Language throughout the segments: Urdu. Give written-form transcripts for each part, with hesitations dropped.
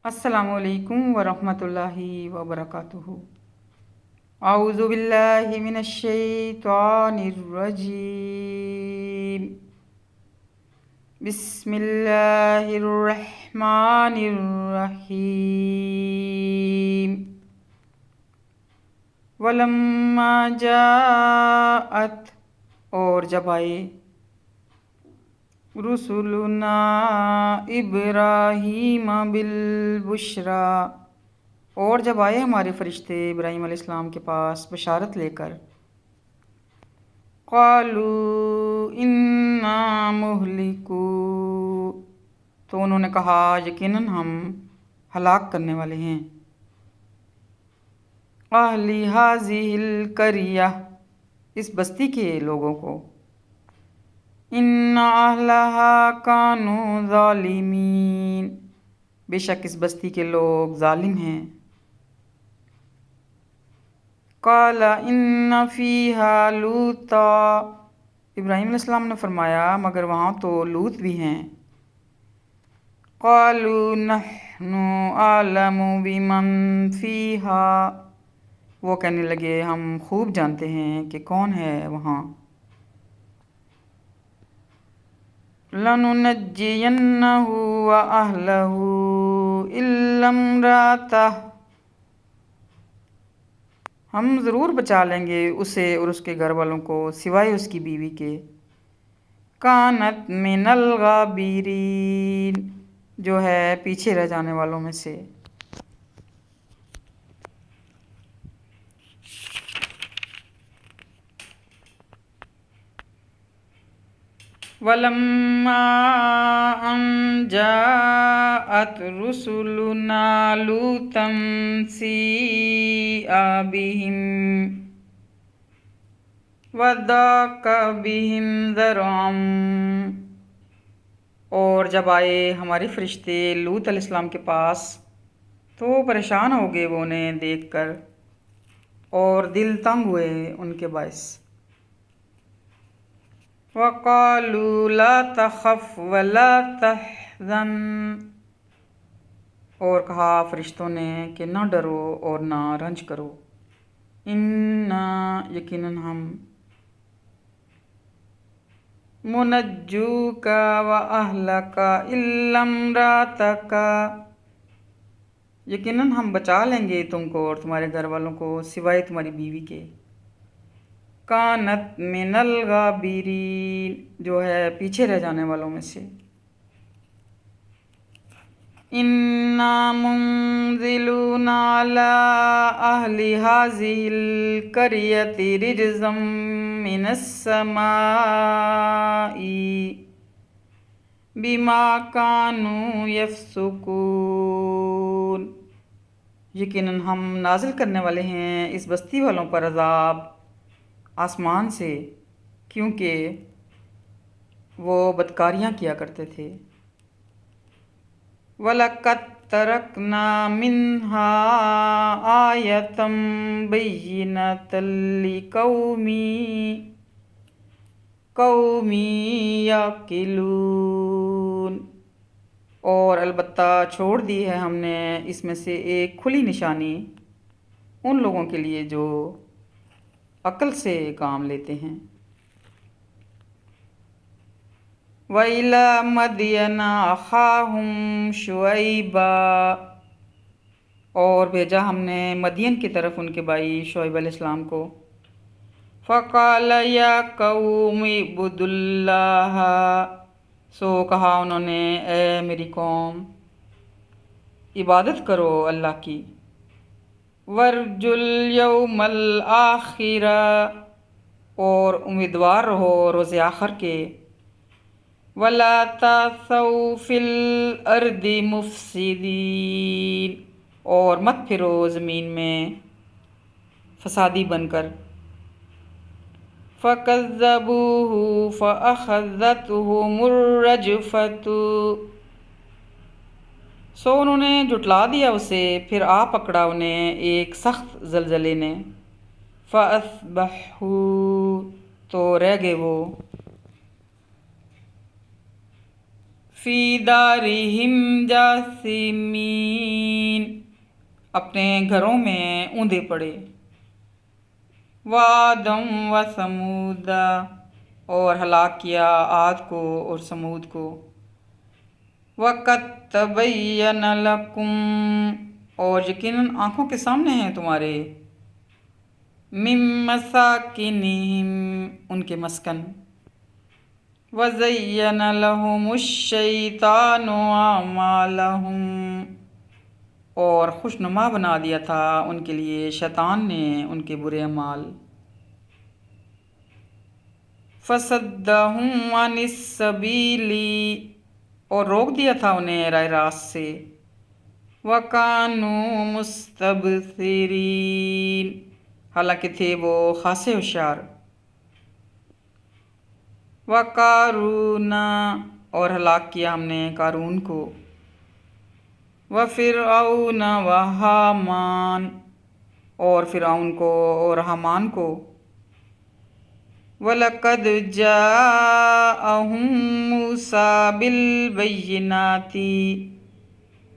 السلام علیکم ورحمۃ اللہ وبرکاتہ۔ اعوذ باللہ من الشیطان الرجیم، بسم اللہ الرحمن الرحیم۔ ولما جاءت، اور جب آئے، رسولنا ابراہیم بالبشرا، اور جب آئے ہمارے فرشتے ابراہیم علیہ السلام کے پاس بشارت لے کر، قالوا انا مہلکو، تو انہوں نے کہا یقیناً ہم ہلاک کرنے والے ہیں، اہل ہذہ القریہ، اس بستی کے لوگوں کو، ان اہلہا کانوا ظالمین، بے شک اس بستی کے لوگ ظالم ہیں۔ قال ان فیہا لوطا، ابراہیم علیہ السلام نے فرمایا مگر وہاں تو لوط بھی ہیں۔ قالوا نحن اعلم بمن فیہا، وہ کہنے لگے ہم خوب جانتے ہیں کہ کون ہے وہاں۔ لَنُنَجِّيَنَّهُ وَأَهْلَهُ إِلَّا امْرَأَتَهُ، ہم ضرور بچا لیں گے اسے اور اس کے گھر والوں کو سوائے اس کی بیوی کے، كانت من الغابرین، جو ہے پیچھے رہ جانے والوں میں سے۔ وَلَمَّا أَن جَاءَتْ رُسُلُنَا لُوطًا سِيءَ بِهِمْ وَضَاقَ بِهِمْ ذَرْعًا، اور جب آئے ہمارے فرشتے لوط علیہ السلام کے پاس تو پریشان ہو گئے وہ انہیں دیکھ کر، اور دل تنگ ہوئے ان کے باعث۔ وَقَالُوا لَا تَخَفْ وَلَا تَحْزَنْ، اور کہا فرشتوں نے کہ نہ ڈرو اور نہ رنج کرو، اِنَّا، یقیناً ہم، مُنَجُّوكَ وَأَهْلَكَ إِلَّا امْرَأَتَكَ، یقیناً ہم بچا لیں گے تم کو اور تمہارے گھر والوں کو سوائے تمہاری بیوی کے، كانت من الغابرین، جو ہے پیچھے رہ جانے والوں میں سے۔ اِنَّا مُنزِلُونَ عَلَىٰ أَهْلِ هَٰذِهِ الْقَرْيَةِ رِجْزًا مِّنَ السَّمَاءِ بِمَا كَانُوا يَفْسُقُونَ، یقیناً ہم نازل کرنے والے ہیں اس بستی والوں پر عذاب آسمان سے، کیونکہ وہ بدکاریاں کیا کرتے تھے۔ وَلَقَدْ تَرَكْنَا مِنْهَا آيَةً بَيِّنَةً لِقَوْمٍ يَعْقِلُونَ، اور البتہ چھوڑ دی ہے ہم نے اس میں سے ایک کھلی نشانی ان لوگوں کے لیے جو عقل سے کام لیتے ہیں۔ وَإِلَىٰ مَدْيَنَ أَخَاهُمْ شُعَيْبًا، اور بھیجا ہم نے مدین کی طرف ان کے بھائی شعیب علیہ السلام کو۔ فَقَالَ يَا قَوْمِ اعْبُدُوا اللَّهَ، سو کہا انہوں نے اے میری قوم عبادت کرو اللہ کی، وَارْجُوا الْيَوْمَ الْآخِرَ، اور امیدوار رہو روز آخر کے، وَلَا تَعْثَوْا فِي الْأَرْضِ مُفْسِدِينَ، اور مت پھرو زمین میں فسادی بن کر۔ فَكَذَّبُوهُ فَأَخَذَتْهُمُ الرَّجْفَةُ، سو انہوں نے جھٹلا دیا اسے پھر آ پکڑا انہیں ایک سخت زلزلے نے۔ فَأَصْبَحُوا، تو رہ گئے وہ، فِي دَارِهِمْ جَاثِمِينَ، اپنے گھروں میں اوندے پڑے۔ وعدم و سمودا، اور ہلاک کیا عاد کو اور سمود کو۔ وقت تبین لکم، اور یقیناً آنکھوں کے سامنے ہیں تمہارے، من مساکنہم، ان کے مسکن۔ وزین لہم الشیطان اعمالہم، اور خوشنما بنا دیا تھا ان کے لیے شیطان نے ان کے برے اعمال۔ فصدہم عن السبیل، اور روک دیا تھا انہیں راہ راست سے۔ وَكَانُوا مُسْتَبْصِرِينَ، حالانکہ تھے وہ خاصے ہوشیار۔ وَقَارُونَ، اور ہلاک کیا ہم نے قارون کو۔ وَفِرْعَوْنَ وَحَامَانَ، اور فرعون کو اور حامان کو۔ وَلَقَدْ جَاءَهُم مُوسَىٰ بِالْبَيِّنَاتِ،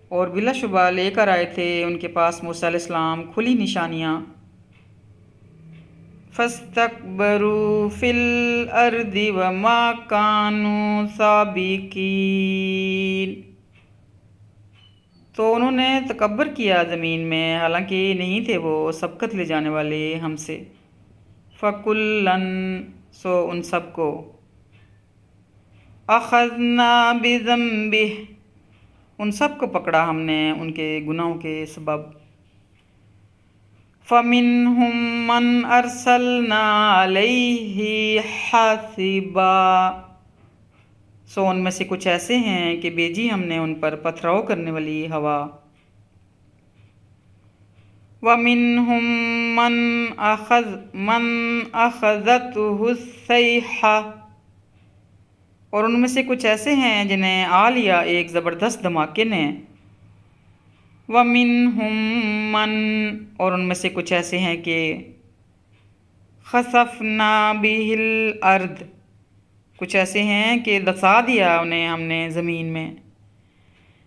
اور بلا شبہ لے کر آئے تھے ان کے پاس موسیٰ علیہ السلام کھلی نشانیاں۔ فَاسْتَكْبَرُوا فِي الْأَرْضِ وَمَا كَانُوا سَابِقِينَ، تو انہوں نے تکبر کیا زمین میں، حالانکہ نہیں تھے وہ سبقت لے جانے والے ہم سے۔ فَكُلًّا، سو ان سب کو۔ أَخَذْنَا بِذَنبِهِ، ان سب کو پکڑا ہم نے ان کے گناہوں کے سبب۔ فَمِنْهُمْ مَنْ أَرْسَلْنَا عَلَيْهِ حَاصِبًا، سو ان میں سے کچھ ایسے ہیں کہ بھیجی ہم نے ان پر پتھراؤ کرنے والی ہوا۔ وَمِنْهُمْ مَنْ أَخَذَتْهُ الصَّيْحَةُ، اور ان میں سے کچھ ایسے ہیں جنہیں آ لیا ایک زبردست دھماکے نے۔ وَمِنْهُمْ مَنْ، اور ان میں سے کچھ ایسے ہیں کہ خَسَفْنَا بِهِ الْأَرْضَ، کچھ ایسے ہیں کہ دسا دیا انہیں ہم نے زمین میں۔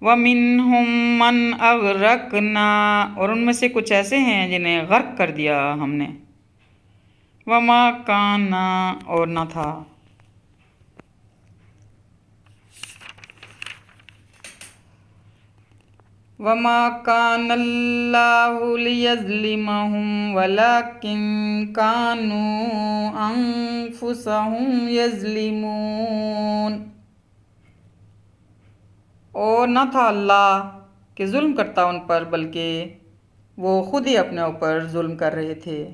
وَمِنْهُمْ مَنْ أَغْرَقْنَا، اور ان میں سے کچھ ایسے ہیں جنہیں غرق کر دیا ہم نے۔ وَمَا كَانَ، اور نہ تھا۔ وَمَا كَانَ اللَّهُ لِيَظْلِمَهُمْ وَلَكِنْ كَانُوا أَنفُسَهُمْ يَظْلِمُونَ، اور نہ تھا اللہ کہ ظلم کرتا ان پر، بلکہ وہ خود ہی اپنے اوپر ظلم کر رہے تھے۔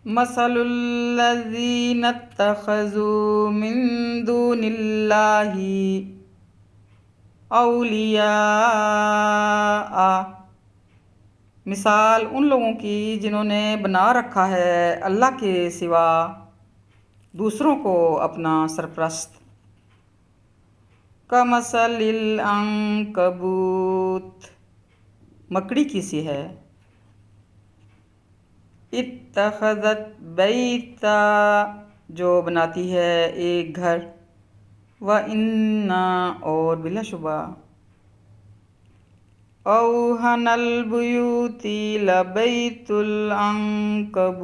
مَثَلُ الَّذِينَ اتَّخَذُوا مِن دُونِ اللَّهِ أَوْلِيَاءَ، مثال ان لوگوں کی جنہوں نے بنا رکھا ہے اللہ کے سوا دوسروں کو اپنا سرپرست۔ کَمَثَلِ الْعَنکَبُوتِ، مکڑی کی سی ہے۔ اتخذت بیتا، جو بناتی ہے ایک گھر۔ وَإِنَّ، اور بلا شبہ، أَوْهَنَ الْبُيُوتِ لَبَيْتُ الْعَنکَبُوتِ،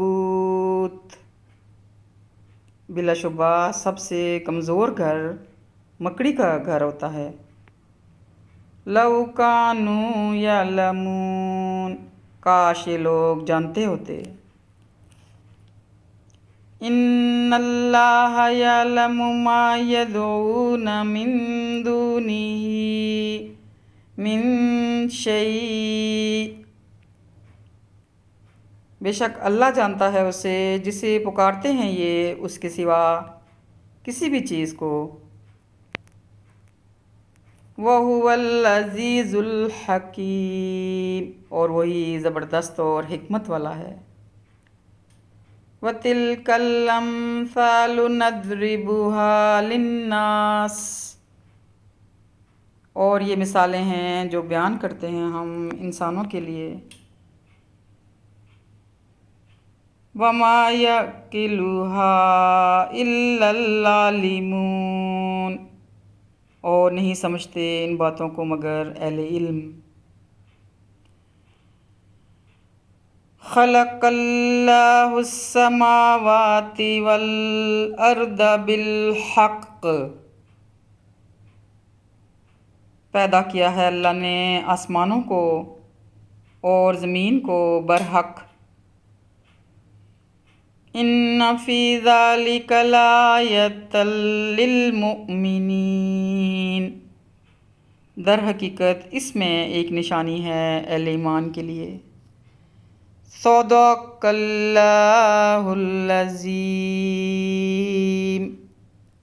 بلا شبہ سب سے کمزور گھر مکڑی کا گھر ہوتا ہے۔ لَوْ كَانُوا يَعْلَمُونَ، کاش یہ لوگ جانتے ہوتے۔ إِنَّ اللَّهَ يَعْلَمُ مَا يَدْعُونَ مِن دُونِهِ مِن شَيْءٍ، بے شک اللہ جانتا ہے اسے جسے پکارتے ہیں یہ اس کے سوا کسی بھی چیز کو۔ وَهُوَ الْعَزِيزُ الْحَكِيمُ، اور وہی زبردست اور حکمت والا ہے۔ وَتِلْكَ الْأَمْثَالُ نَضْرِبُهَا لِلنَّاسِ، اور یہ مثالیں ہیں جو بیان کرتے ہیں ہم انسانوں کے لیے۔ وَمَا يَعْقِلُهَا إِلَّا الْعَالِمُونَ، اور نہیں سمجھتے ان باتوں کو مگر اہل علم۔ خلق اللہ السماوات والارض بالحق، پیدا کیا ہے اللہ نے آسمانوں کو اور زمین کو برحق۔ ان فی ذلک لآیۃ للمؤمنین، در حقیقت اس میں ایک نشانی ہے اہل ایمان کے لیے۔ صدق اللہ العظیم۔